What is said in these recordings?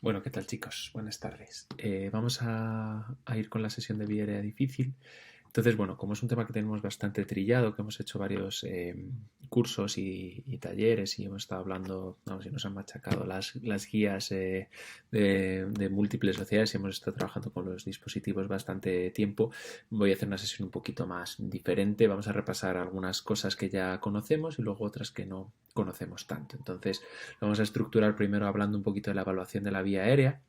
Bueno, ¿qué tal, chicos? Buenas tardes. Vamos a ir con la sesión de vía aérea difícil. Entonces, bueno, como es un tema que tenemos bastante trillado, que hemos hecho varios cursos y talleres y hemos estado hablando, vamos, y nos han machacado las guías de múltiples sociedades y hemos estado trabajando con los dispositivos bastante tiempo, voy a hacer una sesión un poquito más diferente. Vamos a repasar algunas cosas que ya conocemos y luego otras que no conocemos tanto. Entonces, vamos a estructurar primero hablando un poquito de la evaluación de la vía aérea,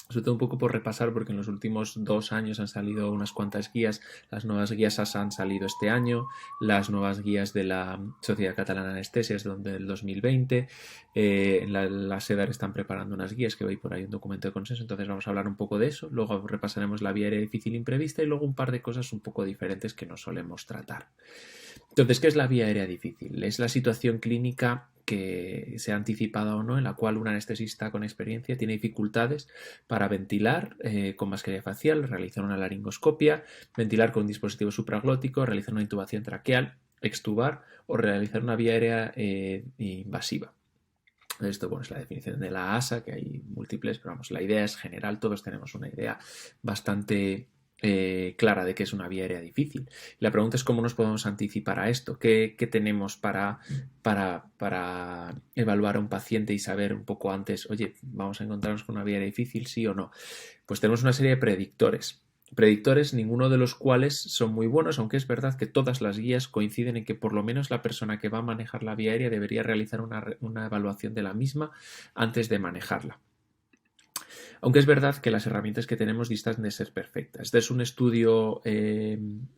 sobre todo un poco por repasar, porque en los últimos 2 años han salido unas cuantas guías. Las nuevas guías ASA han salido este año, las nuevas guías de la Sociedad Catalana de Anestesia son del 2020, la SEDAR están preparando unas guías que veis por ahí, un documento de consenso. Entonces vamos a hablar un poco de eso, luego repasaremos la vía aérea difícil imprevista y luego un par de cosas un poco diferentes que no solemos tratar. Entonces, ¿qué es la vía aérea difícil? Es la situación clínica que sea anticipada o no, en la cual un anestesista con experiencia tiene dificultades para ventilar con mascarilla facial, realizar una laringoscopia, ventilar con un dispositivo supraglótico, realizar una intubación traqueal, extubar o realizar una vía aérea invasiva. Esto, bueno, es la definición de la ASA, que hay múltiples, pero vamos, la idea es general, todos tenemos una idea bastante clara de que es una vía aérea difícil. Y la pregunta es cómo nos podemos anticipar a esto, qué tenemos para evaluar a un paciente y saber un poco antes, oye, vamos a encontrarnos con una vía aérea difícil, sí o no. Pues tenemos una serie de predictores. Predictores, ninguno de los cuales son muy buenos, aunque es verdad que todas las guías coinciden en que por lo menos la persona que va a manejar la vía aérea debería realizar una evaluación de la misma antes de manejarla. Aunque es verdad que las herramientas que tenemos distan de ser perfectas. Este es un estudio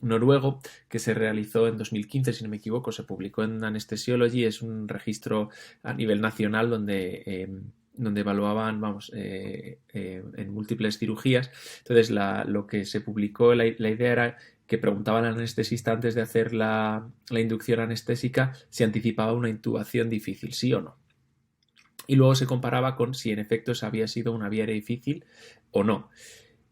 noruego que se realizó en 2015, si no me equivoco, se publicó en Anesthesiology, es un registro a nivel nacional donde evaluaban, vamos, en múltiples cirugías. Entonces, lo que se publicó, la idea era que preguntaban al anestesista antes de hacer la inducción anestésica si anticipaba una intubación difícil, sí o no. Y luego se comparaba con si en efecto esa había sido una vía aérea difícil o no.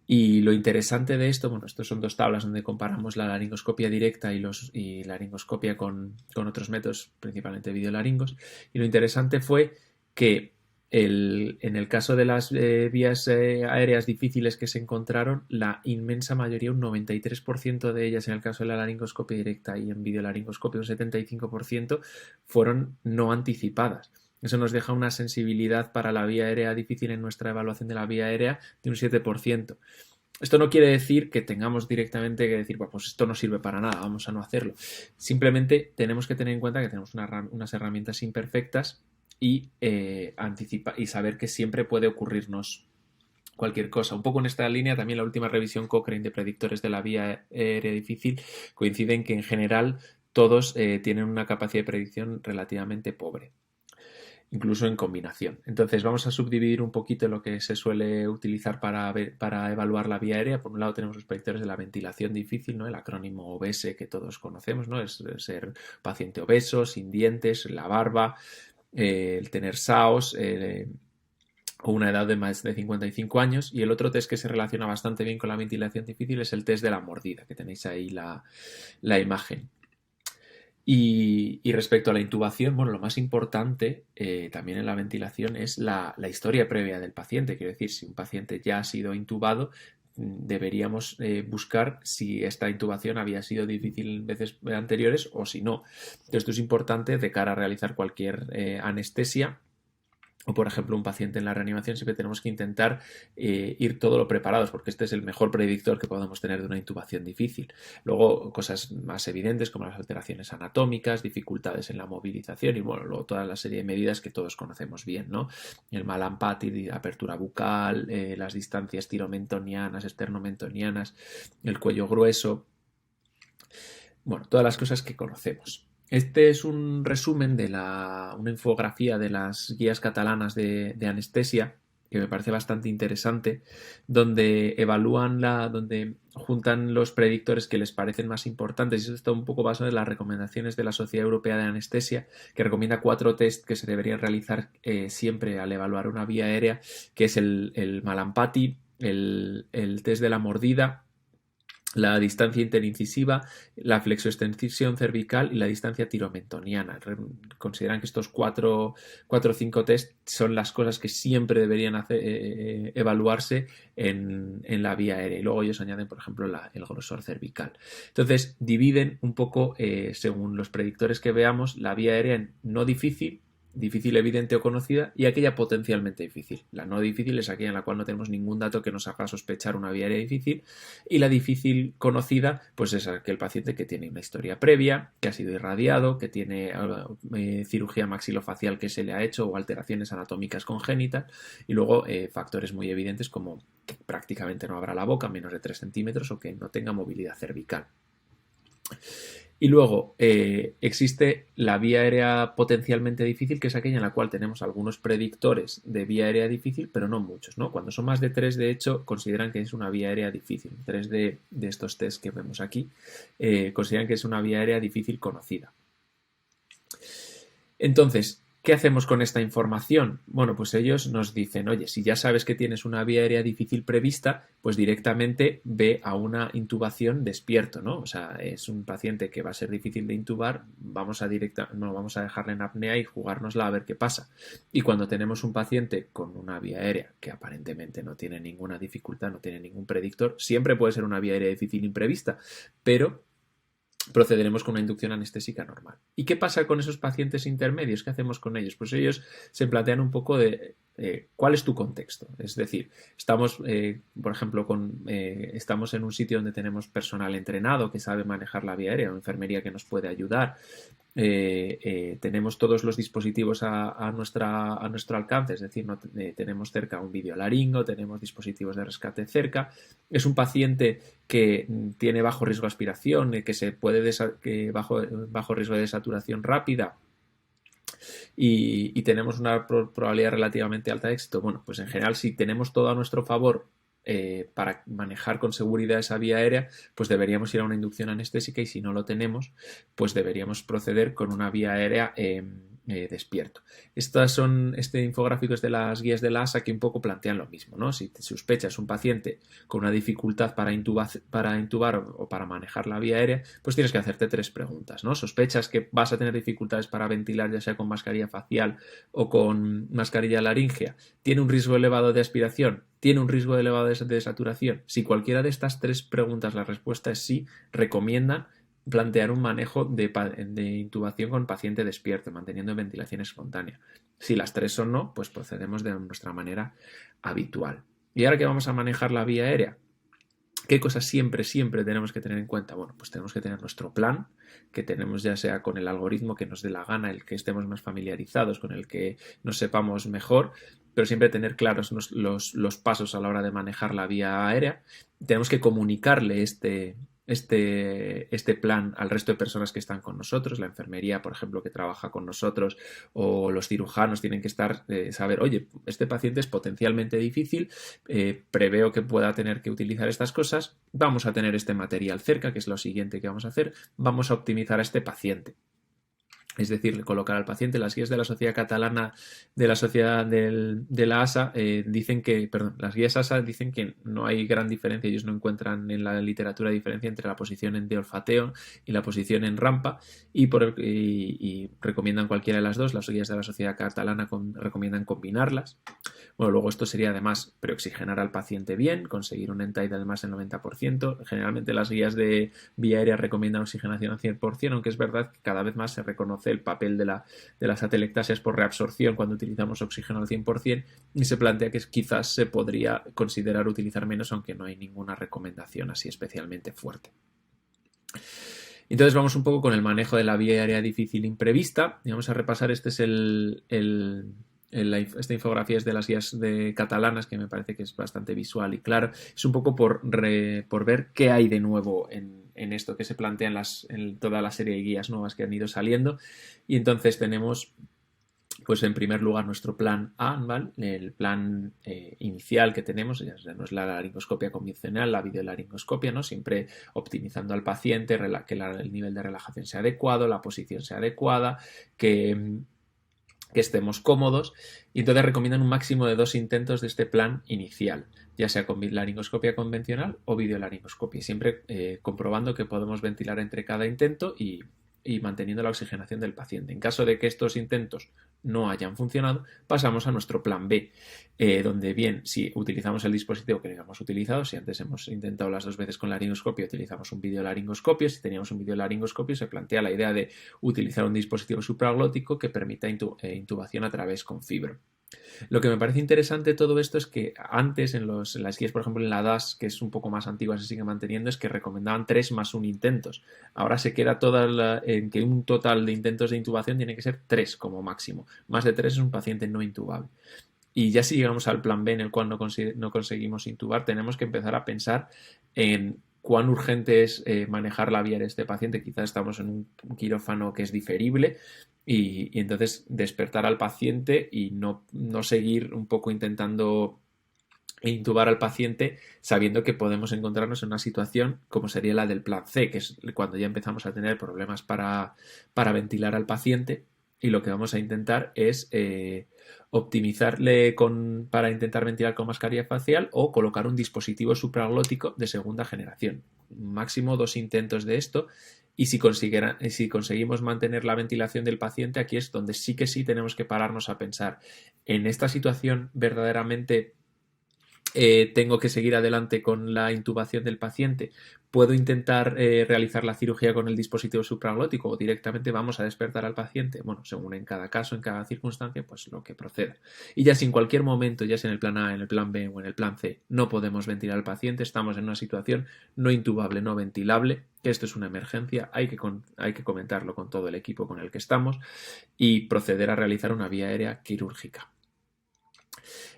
Y lo interesante de esto, bueno, estos son dos tablas donde comparamos la laringoscopia directa y laringoscopia con otros métodos, principalmente videolaringos. Y lo interesante fue que en el caso de las vías aéreas difíciles que se encontraron, la inmensa mayoría, un 93% de ellas en el caso de la laringoscopia directa y en videolaringoscopia un 75%, fueron no anticipadas. Eso nos deja una sensibilidad para la vía aérea difícil en nuestra evaluación de la vía aérea de un 7%. Esto no quiere decir que tengamos directamente que decir, pues esto no sirve para nada, vamos a no hacerlo. Simplemente tenemos que tener en cuenta que tenemos unas herramientas imperfectas y saber que siempre puede ocurrirnos cualquier cosa. Un poco en esta línea, también la última revisión Cochrane de predictores de la vía aérea difícil coincide en que en general todos tienen una capacidad de predicción relativamente pobre, incluso en combinación. Entonces vamos a subdividir un poquito lo que se suele utilizar para evaluar la vía aérea. Por un lado tenemos los predictores de la ventilación difícil, ¿no? El acrónimo OBESE que todos conocemos, ¿no? Es ser paciente obeso, sin dientes, la barba, el tener SAOS, o una edad de más de 55 años. Y el otro test que se relaciona bastante bien con la ventilación difícil es el test de la mordida, que tenéis ahí la imagen. Y respecto a la intubación, bueno, lo más importante también en la ventilación es la historia previa del paciente. Quiero decir, si un paciente ya ha sido intubado, deberíamos buscar si esta intubación había sido difícil en veces anteriores o si no. Esto es importante de cara a realizar cualquier anestesia. O, por ejemplo, un paciente en la reanimación, siempre tenemos que intentar ir todo lo preparados, porque este es el mejor predictor que podemos tener de una intubación difícil. Luego, cosas más evidentes como las alteraciones anatómicas, dificultades en la movilización y, bueno, luego toda la serie de medidas que todos conocemos bien, ¿no? El Mallampati, apertura bucal, las distancias tiromentonianas, esternomentonianas, el cuello grueso. Bueno, todas las cosas que conocemos. Este es un resumen de una infografía de las guías catalanas de anestesia, que me parece bastante interesante, donde donde juntan los predictores que les parecen más importantes. Y eso está un poco basado en las recomendaciones de la Sociedad Europea de Anestesia, que recomienda 4 test que se deberían realizar siempre al evaluar una vía aérea, que es el Mallampati, el test de la mordida, la distancia interincisiva, la flexoextensión cervical y la distancia tiromentoniana. Consideran que estos 4 o 5 test son las cosas que siempre deberían evaluarse en la vía aérea. Y luego ellos añaden, por ejemplo, el grosor cervical. Entonces, dividen un poco, según los predictores que veamos, la vía aérea en no difícil, difícil, evidente o conocida, y aquella potencialmente difícil. La no difícil es aquella en la cual no tenemos ningún dato que nos haga sospechar una vía aérea difícil, y la difícil conocida pues es aquel paciente que tiene una historia previa, que ha sido irradiado, que tiene cirugía maxilofacial que se le ha hecho o alteraciones anatómicas congénitas, y luego factores muy evidentes como que prácticamente no abra la boca, menos de 3 centímetros, o que no tenga movilidad cervical. Y luego existe la vía aérea potencialmente difícil, que es aquella en la cual tenemos algunos predictores de vía aérea difícil, pero no muchos, ¿no? Cuando son más de 3, de hecho, consideran que es una vía aérea difícil. 3 de estos test que vemos aquí consideran que es una vía aérea difícil conocida. Entonces, ¿qué hacemos con esta información? Bueno, pues ellos nos dicen, oye, si ya sabes que tienes una vía aérea difícil prevista, pues directamente ve a una intubación despierto, ¿no? O sea, es un paciente que va a ser difícil de intubar, vamos a dejarle en apnea y jugárnosla a ver qué pasa. Y cuando tenemos un paciente con una vía aérea que aparentemente no tiene ninguna dificultad, no tiene ningún predictor, siempre puede ser una vía aérea difícil imprevista, pero procederemos con una inducción anestésica normal. ¿Y qué pasa con esos pacientes intermedios? ¿Qué hacemos con ellos? Pues ellos se plantean un poco de cuál es tu contexto. Es decir, estamos, por ejemplo, estamos en un sitio donde tenemos personal entrenado que sabe manejar la vía aérea, o enfermería que nos puede ayudar. Tenemos todos los dispositivos a nuestro alcance, es decir, tenemos cerca un videolaringo, tenemos dispositivos de rescate cerca. Es un paciente que tiene bajo riesgo de aspiración, que bajo riesgo de desaturación rápida, y tenemos una probabilidad relativamente alta de éxito. Bueno, pues en general, si tenemos todo a nuestro favor para manejar con seguridad esa vía aérea, pues deberíamos ir a una inducción anestésica, y si no lo tenemos, pues deberíamos proceder con una vía aérea despierto. Este infográfico es de las guías de la ASA, que un poco plantean lo mismo, ¿no? Si te sospechas un paciente con una dificultad para intubar o para manejar la vía aérea, pues tienes que hacerte 3 preguntas, ¿no? Sospechas que vas a tener dificultades para ventilar, ya sea con mascarilla facial o con mascarilla laríngea. ¿Tiene un riesgo elevado de aspiración? ¿Tiene un riesgo elevado de saturación? Si cualquiera de estas 3 preguntas la respuesta es sí, recomiendan plantear un manejo de intubación con paciente despierto, manteniendo ventilación espontánea. Si las 3 son no, pues procedemos de nuestra manera habitual. ¿Y ahora qué vamos a manejar la vía aérea? ¿Qué cosas siempre tenemos que tener en cuenta? Bueno, pues tenemos que tener nuestro plan, que tenemos ya sea con el algoritmo que nos dé la gana, el que estemos más familiarizados, con el que nos sepamos mejor, pero siempre tener claros los pasos a la hora de manejar la vía aérea. Tenemos que comunicarle este plan al resto de personas que están con nosotros. La enfermería, por ejemplo, que trabaja con nosotros, o los cirujanos tienen que saber, oye, este paciente es potencialmente difícil, preveo que pueda tener que utilizar estas cosas, vamos a tener este material cerca, que es lo siguiente que vamos a hacer, vamos a optimizar a este paciente. Es decir, colocar al paciente. Las guías de la Sociedad Catalana de la Sociedad de la ASA las guías ASA dicen que no hay gran diferencia, ellos no encuentran en la literatura diferencia entre la posición de olfateo y la posición en rampa, y recomiendan cualquiera de las dos. Las guías de la Sociedad Catalana recomiendan combinarlas. Bueno, luego esto sería además preoxigenar al paciente bien, conseguir un NTAID además del 90%. Generalmente las guías de vía aérea recomiendan oxigenación al 100%, aunque es verdad que cada vez más se reconoce el papel de las atelectasias por reabsorción cuando utilizamos oxígeno al 100%, y se plantea que quizás se podría considerar utilizar menos, aunque no hay ninguna recomendación así especialmente fuerte. Entonces vamos un poco con el manejo de la vía aérea difícil imprevista, y vamos a repasar. Esta infografía es de las guías catalanas, que me parece que es bastante visual y claro. Es un poco por ver qué hay de nuevo en esto que se plantea en toda la serie de guías nuevas que han ido saliendo. Y entonces tenemos, pues en primer lugar, nuestro plan A, ¿vale? El plan inicial que tenemos, ya no es la laringoscopia convencional, la videolaringoscopia, ¿no? Siempre optimizando al paciente, que el nivel de relajación sea adecuado, la posición sea adecuada, que que estemos cómodos, y entonces recomiendan un máximo de 2 intentos de este plan inicial, ya sea con laringoscopia convencional o videolaringoscopia, siempre comprobando que podemos ventilar entre cada intento y manteniendo la oxigenación del paciente. En caso de que estos intentos no hayan funcionado, pasamos a nuestro plan B, donde bien, si utilizamos el dispositivo que hayamos utilizado, si antes hemos intentado las 2 veces con laringoscopio, utilizamos un videolaringoscopio. Si teníamos un videolaringoscopio, se plantea la idea de utilizar un dispositivo supraglótico que permita intubación a través con fibro. Lo que me parece interesante de todo esto es que antes en las guías, por ejemplo en la DAS, que es un poco más antigua, se sigue manteniendo, es que recomendaban 3 más 1 intentos. Ahora se queda en que un total de intentos de intubación tiene que ser 3 como máximo. Más de 3 es un paciente no intubable. Y ya si llegamos al plan B en el cual no conseguimos intubar, tenemos que empezar a pensar en cuán urgente es manejar la vía de este paciente. Quizás estamos en un quirófano que es diferible y entonces despertar al paciente y no seguir un poco intentando intubar al paciente sabiendo que podemos encontrarnos en una situación como sería la del plan C, que es cuando ya empezamos a tener problemas para ventilar al paciente, y lo que vamos a intentar es optimizarle para intentar ventilar con mascarilla facial o colocar un dispositivo supraglótico de segunda generación. Máximo 2 intentos de esto, y si conseguimos mantener la ventilación del paciente, aquí es donde sí tenemos que pararnos a pensar en esta situación verdaderamente. Tengo que seguir adelante con la intubación del paciente, puedo intentar realizar la cirugía con el dispositivo supraglótico o directamente vamos a despertar al paciente. Bueno, según en cada caso, en cada circunstancia, pues lo que proceda. Y ya si en cualquier momento, ya sea en el plan A, en el plan B o en el plan C, no podemos ventilar al paciente, estamos en una situación no intubable, no ventilable, que esto es una emergencia, hay que comentarlo con todo el equipo con el que estamos y proceder a realizar una vía aérea quirúrgica.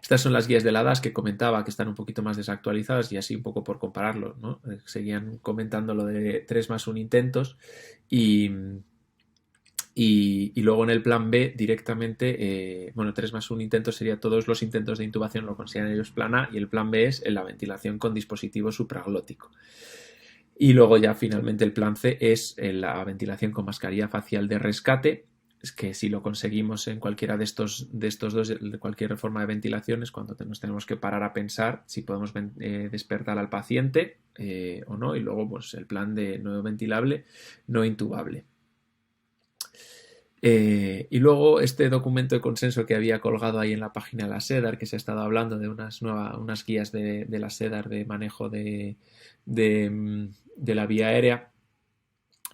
Estas son las guías de la DAS que comentaba, que están un poquito más desactualizadas, y así un poco por compararlo, ¿no? Seguían comentando lo de 3 más 1 intentos y luego en el plan B directamente, 3 más 1 intento sería todos los intentos de intubación lo consideran ellos plan A, y el plan B es la ventilación con dispositivo supraglótico. Y luego ya finalmente el plan C es la ventilación con mascarilla facial de rescate. Es que si lo conseguimos en cualquiera de estos dos, de cualquier forma de ventilación, es cuando nos tenemos que parar a pensar si podemos despertar al paciente o no, y luego pues el plan de no ventilable, no intubable. Y luego este documento de consenso que había colgado ahí en la página de la SEDAR, que se ha estado hablando de unas guías de la SEDAR de manejo de la vía aérea.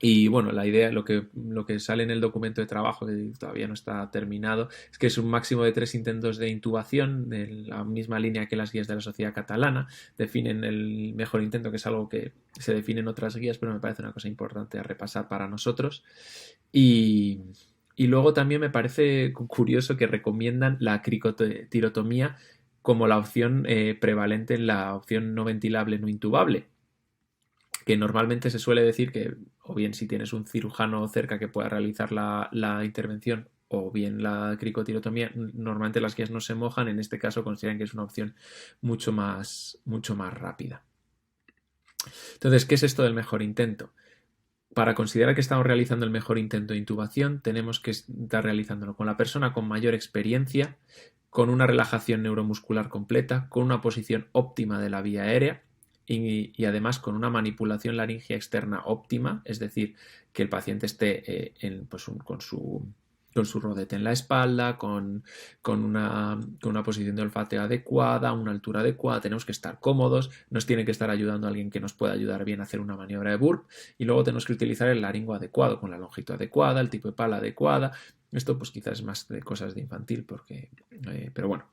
Y bueno, la idea, lo que sale en el documento de trabajo, que todavía no está terminado, es que es un máximo de 3 intentos de intubación, en la misma línea que las guías de la Sociedad Catalana. Definen el mejor intento, que es algo que se define en otras guías, pero me parece una cosa importante a repasar para nosotros. Y luego también me parece curioso que recomiendan la cricotirotomía como la opción prevalente en la opción no ventilable, no intubable, que normalmente se suele decir que o bien si tienes un cirujano cerca que pueda realizar la intervención o bien la cricotirotomía, normalmente las guías no se mojan, en este caso consideran que es una opción mucho más rápida. Entonces, ¿qué es esto del mejor intento? Para considerar que estamos realizando el mejor intento de intubación, tenemos que estar realizándolo con la persona con mayor experiencia, con una relajación neuromuscular completa, con una posición óptima de la vía aérea y además con una manipulación laringea externa óptima, es decir, que el paciente esté con su rodete en la espalda, con una posición de olfateo adecuada, una altura adecuada. Tenemos que estar cómodos, nos tiene que estar ayudando alguien que nos pueda ayudar bien a hacer una maniobra de burp, y luego tenemos que utilizar el laringo adecuado, con la longitud adecuada, el tipo de pala adecuada. Esto pues quizás es más de cosas de infantil, pero bueno,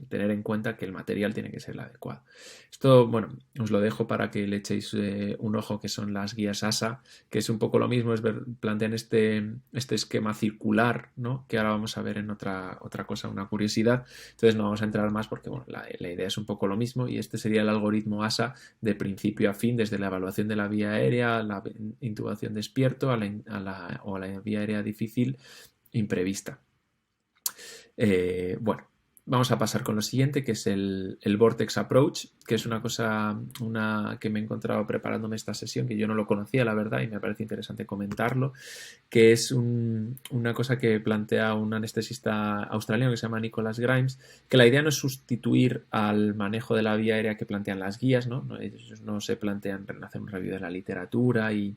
tener en cuenta que el material tiene que ser el adecuado. Esto, bueno, os lo dejo para que le echéis un ojo, que son las guías ASA, que es un poco lo mismo, plantean este esquema circular, ¿no? Que ahora vamos a ver en otra cosa, una curiosidad. Entonces no vamos a entrar más porque bueno, la idea es un poco lo mismo, y este sería el algoritmo ASA de principio a fin, desde la evaluación de la vía aérea, la intubación despierto o la vía aérea difícil imprevista. Bueno, Vamos a pasar con lo siguiente, que es el Vortex Approach, que es una cosa que me he encontrado preparándome esta sesión, que yo no lo conocía, la verdad, y me parece interesante comentarlo, que es una cosa que plantea un anestesista australiano que se llama Nicholas Grimes, que la idea no es sustituir al manejo de la vía aérea que plantean las guías, ¿no? Ellos no se plantean hacer un review de la literatura y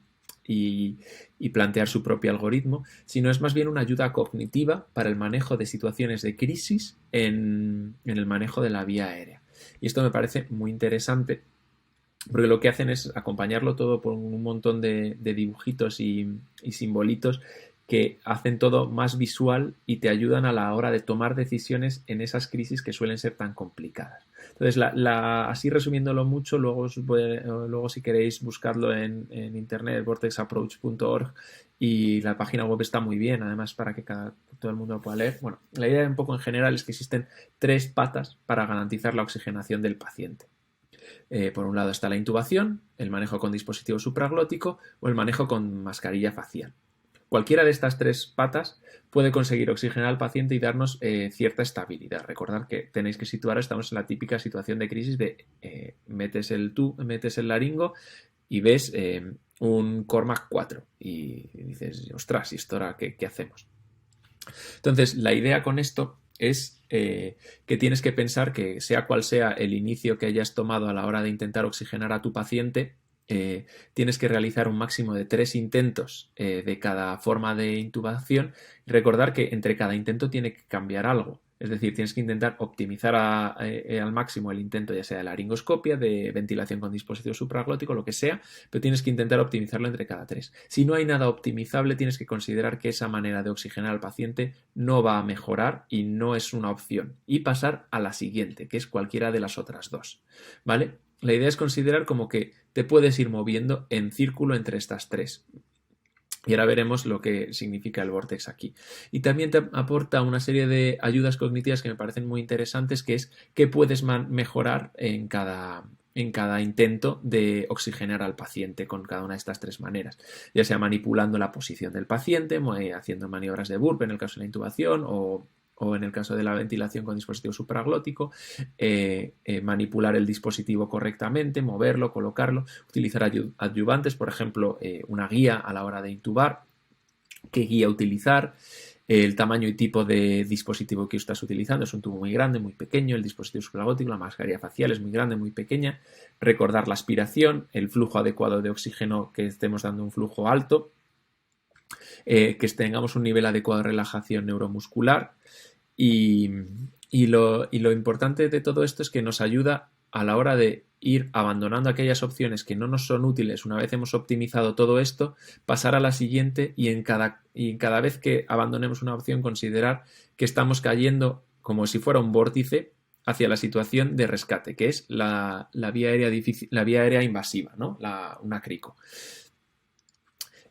plantear su propio algoritmo, sino es más bien una ayuda cognitiva para el manejo de situaciones de crisis en el manejo de la vía aérea. Y esto me parece muy interesante porque lo que hacen es acompañarlo todo por un montón de dibujitos y simbolitos que hacen todo más visual y te ayudan a la hora de tomar decisiones en esas crisis que suelen ser tan complicadas. Entonces, así resumiéndolo mucho, luego si queréis buscarlo en internet, vortexapproach.org, y la página web está muy bien, además para que todo el mundo lo pueda leer. Bueno, la idea un poco en general es que existen 3 patas para garantizar la oxigenación del paciente. Por un lado está la intubación, el manejo con dispositivo supraglótico o el manejo con mascarilla facial. Cualquiera de estas 3 patas puede conseguir oxigenar al paciente y darnos cierta estabilidad. Recordad que tenéis que situar, estamos en la típica situación de crisis de metes el laringo y ves un Cormac 4 y dices, ostras, ¿y esto ahora qué hacemos? Entonces, la idea con esto es que tienes que pensar que sea cual sea el inicio que hayas tomado a la hora de intentar oxigenar a tu paciente, tienes que realizar un máximo de 3 intentos de cada forma de intubación y recordar que entre cada intento tiene que cambiar algo. Es decir, tienes que intentar optimizar al máximo el intento, ya sea de laringoscopia, de ventilación con dispositivo supraglótico, lo que sea, pero tienes que intentar optimizarlo entre cada 3. Si no hay nada optimizable, tienes que considerar que esa manera de oxigenar al paciente no va a mejorar y no es una opción. Y pasar a la siguiente, que es cualquiera de las otras 2. ¿Vale? La idea es considerar como que te puedes ir moviendo en círculo entre estas 3. Y ahora veremos lo que significa el Vortex aquí. Y también te aporta una serie de ayudas cognitivas que me parecen muy interesantes, que es qué puedes mejorar en cada intento de oxigenar al paciente con cada una de estas 3 maneras. Ya sea manipulando la posición del paciente, haciendo maniobras de burp en el caso de la intubación o en el caso de la ventilación con dispositivo supraglótico, manipular el dispositivo correctamente, moverlo, colocarlo, utilizar adyuvantes, por ejemplo, una guía a la hora de intubar, qué guía utilizar, el tamaño y tipo de dispositivo que estás utilizando, es un tubo muy grande, muy pequeño, el dispositivo supraglótico, la mascarilla facial es muy grande, muy pequeña, recordar la aspiración, el flujo adecuado de oxígeno, que estemos dando un flujo alto, que tengamos un nivel adecuado de relajación neuromuscular. Y lo importante de todo esto es que nos ayuda a la hora de ir abandonando aquellas opciones que no nos son útiles una vez hemos optimizado todo esto, pasar a la siguiente y en cada vez que abandonemos una opción considerar que estamos cayendo como si fuera un vórtice hacia la situación de rescate, que es la vía aérea invasiva, ¿no? Una crico.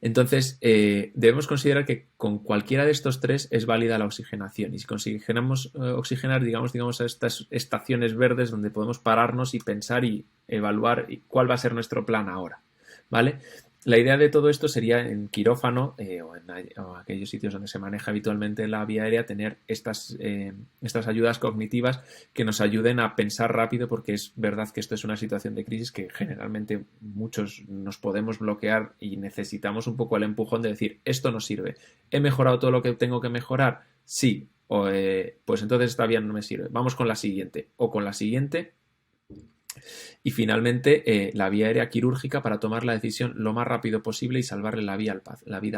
Entonces, debemos considerar que con cualquiera de estos 3 es válida la oxigenación. Y si conseguimos oxigenar, digamos, a estas estaciones verdes donde podemos pararnos y pensar y evaluar cuál va a ser nuestro plan ahora, ¿vale? La idea de todo esto sería en quirófano o aquellos sitios donde se maneja habitualmente la vía aérea tener estas ayudas cognitivas que nos ayuden a pensar rápido, porque es verdad que esto es una situación de crisis que generalmente muchos nos podemos bloquear y necesitamos un poco el empujón de decir esto no sirve. ¿He mejorado todo lo que tengo que mejorar? Sí. Pues entonces esta vía no me sirve. Vamos con la siguiente o con la siguiente. Y finalmente, la vía aérea quirúrgica para tomar la decisión lo más rápido posible y salvarle la vida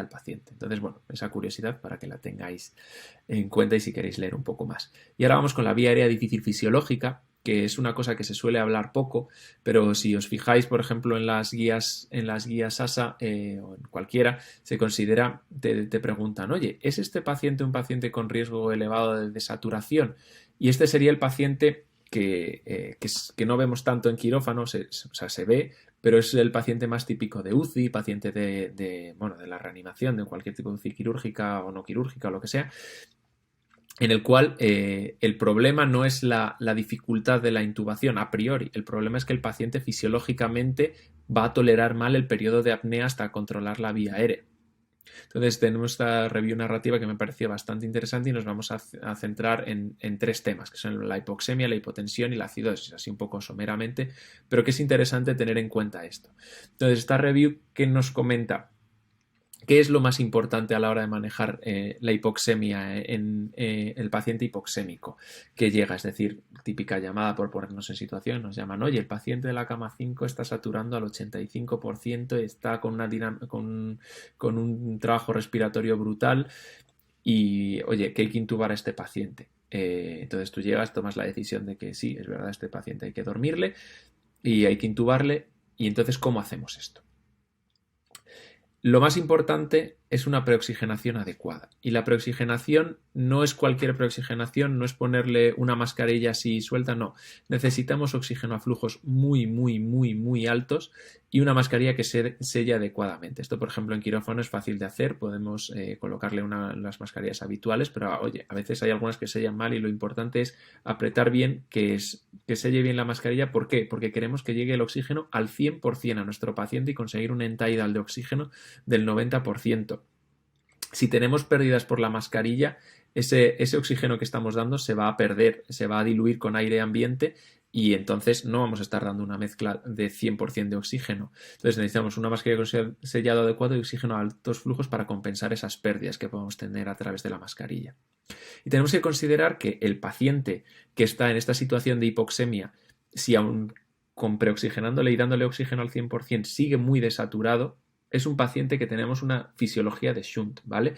al paciente. Entonces, bueno, esa curiosidad para que la tengáis en cuenta y si queréis leer un poco más. Y ahora vamos con la vía aérea difícil fisiológica, que es una cosa que se suele hablar poco, pero si os fijáis, por ejemplo, en las guías ASA o en cualquiera, se considera, te preguntan, oye, ¿es este paciente un paciente con riesgo elevado de saturación? Y este sería el paciente que no vemos tanto en quirófano, se ve, pero es el paciente más típico de UCI, paciente de la reanimación, de cualquier tipo de UCI quirúrgica o no quirúrgica o lo que sea, en el cual el problema no es la dificultad de la intubación a priori, el problema es que el paciente fisiológicamente va a tolerar mal el periodo de apnea hasta controlar la vía aérea. Entonces tenemos esta review narrativa que me pareció bastante interesante y nos vamos a centrar en 3 temas, que son la hipoxemia, la hipotensión y la acidosis, así un poco someramente, pero que es interesante tener en cuenta esto. Entonces esta review que nos comenta ¿qué es lo más importante a la hora de manejar la hipoxemia en el paciente hipoxémico que llega? Es decir, típica llamada por ponernos en situación, nos llaman, oye, el paciente de la cama 5 está saturando al 85%, está con un trabajo respiratorio brutal y, oye, que hay que intubar a este paciente. Entonces tú llegas, tomas la decisión de que sí, es verdad, este paciente hay que dormirle y hay que intubarle. Y entonces, ¿cómo hacemos esto? Lo más importante es una preoxigenación adecuada. Y la preoxigenación no es cualquier preoxigenación, no es ponerle una mascarilla así suelta, no. Necesitamos oxígeno a flujos muy, muy, muy, muy altos y una mascarilla que se selle adecuadamente. Esto, por ejemplo, en quirófano es fácil de hacer. Podemos colocarle las mascarillas habituales, pero oye, a veces hay algunas que sellan mal y lo importante es apretar bien, que selle bien la mascarilla. ¿Por qué? Porque queremos que llegue el oxígeno al 100% a nuestro paciente y conseguir un end-tidal de oxígeno del 90%. Si tenemos pérdidas por la mascarilla, ese oxígeno que estamos dando se va a perder, se va a diluir con aire ambiente y entonces no vamos a estar dando una mezcla de 100% de oxígeno. Entonces necesitamos una mascarilla con sellado adecuado y oxígeno a altos flujos para compensar esas pérdidas que podemos tener a través de la mascarilla. Y tenemos que considerar que el paciente que está en esta situación de hipoxemia, si aún con preoxigenándole y dándole oxígeno al 100% sigue muy desaturado, es un paciente que tenemos una fisiología de shunt, ¿vale?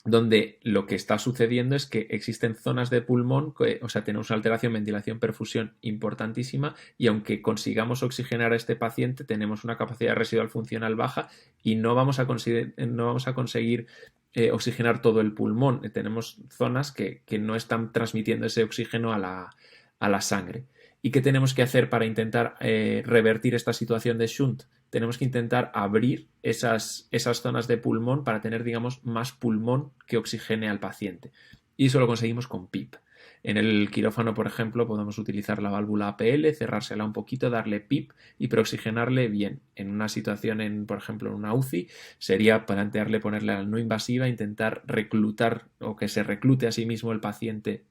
Donde lo que está sucediendo es que existen zonas de pulmón, o sea, tenemos una alteración ventilación-perfusión importantísima y aunque consigamos oxigenar a este paciente, tenemos una capacidad residual funcional baja y no vamos a conseguir oxigenar todo el pulmón. Tenemos zonas que no están transmitiendo ese oxígeno a la sangre. ¿Y qué tenemos que hacer para intentar revertir esta situación de shunt? Tenemos que intentar abrir esas zonas de pulmón para tener, digamos, más pulmón que oxigene al paciente. Y eso lo conseguimos con PIP. En el quirófano, por ejemplo, podemos utilizar la válvula APL, cerrársela un poquito, darle PIP y preoxigenarle bien. En una situación, por ejemplo, en una UCI, sería plantearle ponerle la no invasiva, intentar reclutar o que se reclute a sí mismo el paciente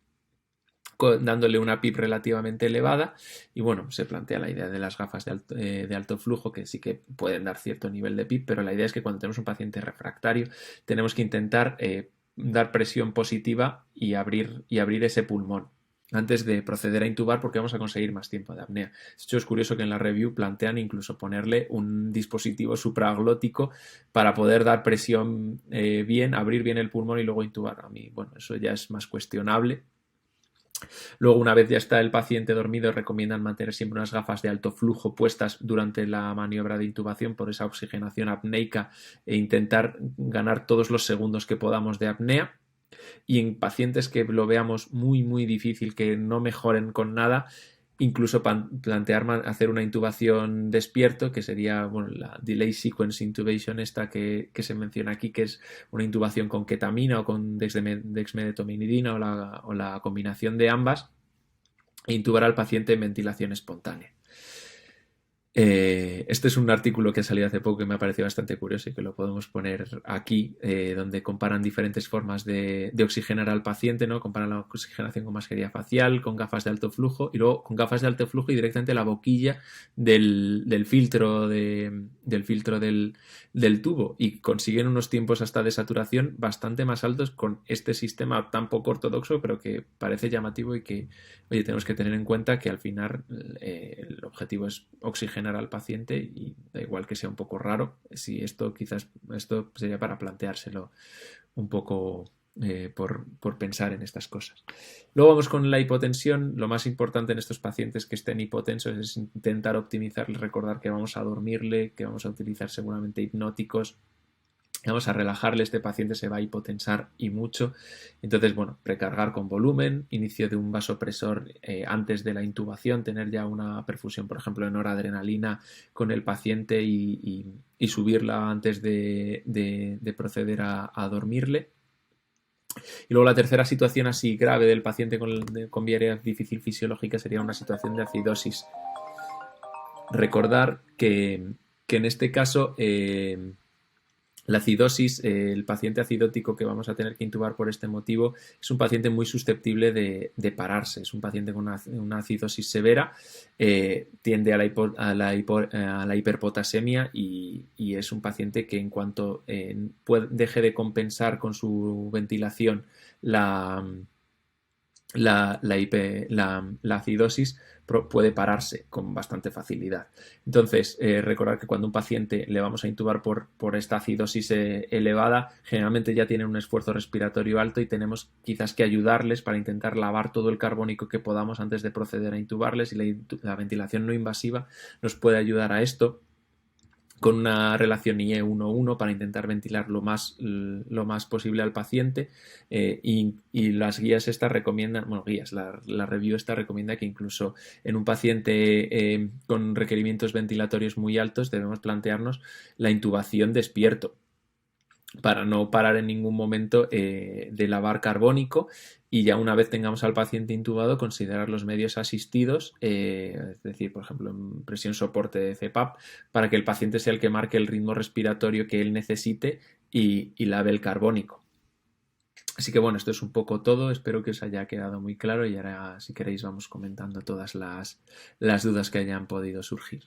dándole una PIP relativamente elevada y bueno, se plantea la idea de las gafas de alto flujo que sí que pueden dar cierto nivel de PIP, pero la idea es que cuando tenemos un paciente refractario tenemos que intentar dar presión positiva y abrir ese pulmón antes de proceder a intubar porque vamos a conseguir más tiempo de apnea. De hecho, es curioso que en la review plantean incluso ponerle un dispositivo supraglótico para poder dar presión bien, abrir bien el pulmón y luego intubar. A mí, bueno, eso ya es más cuestionable. Luego, una vez ya está el paciente dormido, recomiendan mantener siempre unas gafas de alto flujo puestas durante la maniobra de intubación por esa oxigenación apneica e intentar ganar todos los segundos que podamos de apnea. Y en pacientes que lo veamos muy, muy difícil, que no mejoren con nada, incluso plantear hacer una intubación despierto, que sería bueno, la delay sequence intubation esta que se menciona aquí, que es una intubación con ketamina o con dexmedetomidina o la combinación de ambas, e intubar al paciente en ventilación espontánea. Este es un artículo que ha salido hace poco que me ha parecido bastante curioso y que lo podemos poner aquí, donde comparan diferentes formas de oxigenar al paciente, ¿no? Comparan la oxigenación con mascarilla facial, con gafas de alto flujo y luego con gafas de alto flujo y directamente la boquilla del filtro del tubo y consiguen unos tiempos hasta de saturación bastante más altos con este sistema tan poco ortodoxo, pero que parece llamativo y que, oye, tenemos que tener en cuenta que al final el objetivo es oxigenar al paciente y da igual que sea un poco raro. Si esto sería para planteárselo un poco por pensar en estas cosas. Luego vamos con la hipotensión. Lo más importante en estos pacientes que estén hipotensos es intentar optimizarles, recordar que vamos a dormirle, que vamos a utilizar seguramente hipnóticos. Vamos a relajarle, este paciente se va a hipotensar y mucho. Entonces, bueno, precargar con volumen, inicio de un vasopresor antes de la intubación, tener ya una perfusión, por ejemplo, en noradrenalina con el paciente y subirla antes de proceder a dormirle. Y luego la tercera situación así grave del paciente con vía difícil fisiológica sería una situación de acidosis. Recordar que en este caso La acidosis, el paciente acidótico que vamos a tener que intubar por este motivo es un paciente muy susceptible de pararse. Es un paciente con una acidosis severa, tiende a la hiperpotasemia y es un paciente que en cuanto deje de compensar con su ventilación la, la acidosis, puede pararse con bastante facilidad. Entonces, recordar que cuando un paciente le vamos a intubar por esta acidosis elevada, generalmente ya tienen un esfuerzo respiratorio alto y tenemos quizás que ayudarles para intentar lavar todo el carbónico que podamos antes de proceder a intubarles, y la ventilación no invasiva nos puede ayudar a esto, con una relación IE 1:1 para intentar ventilar lo más posible al paciente, y las guías estas recomiendan, bueno, guías, la review esta recomienda que incluso en un paciente con requerimientos ventilatorios muy altos debemos plantearnos la intubación despierto, para no parar en ningún momento de lavar carbónico, y ya una vez tengamos al paciente intubado considerar los medios asistidos, es decir, por ejemplo, en presión soporte de CPAP, para que el paciente sea el que marque el ritmo respiratorio que él necesite y lave el carbónico. Así que bueno, esto es un poco todo, espero que os haya quedado muy claro y ahora si queréis vamos comentando todas las dudas que hayan podido surgir.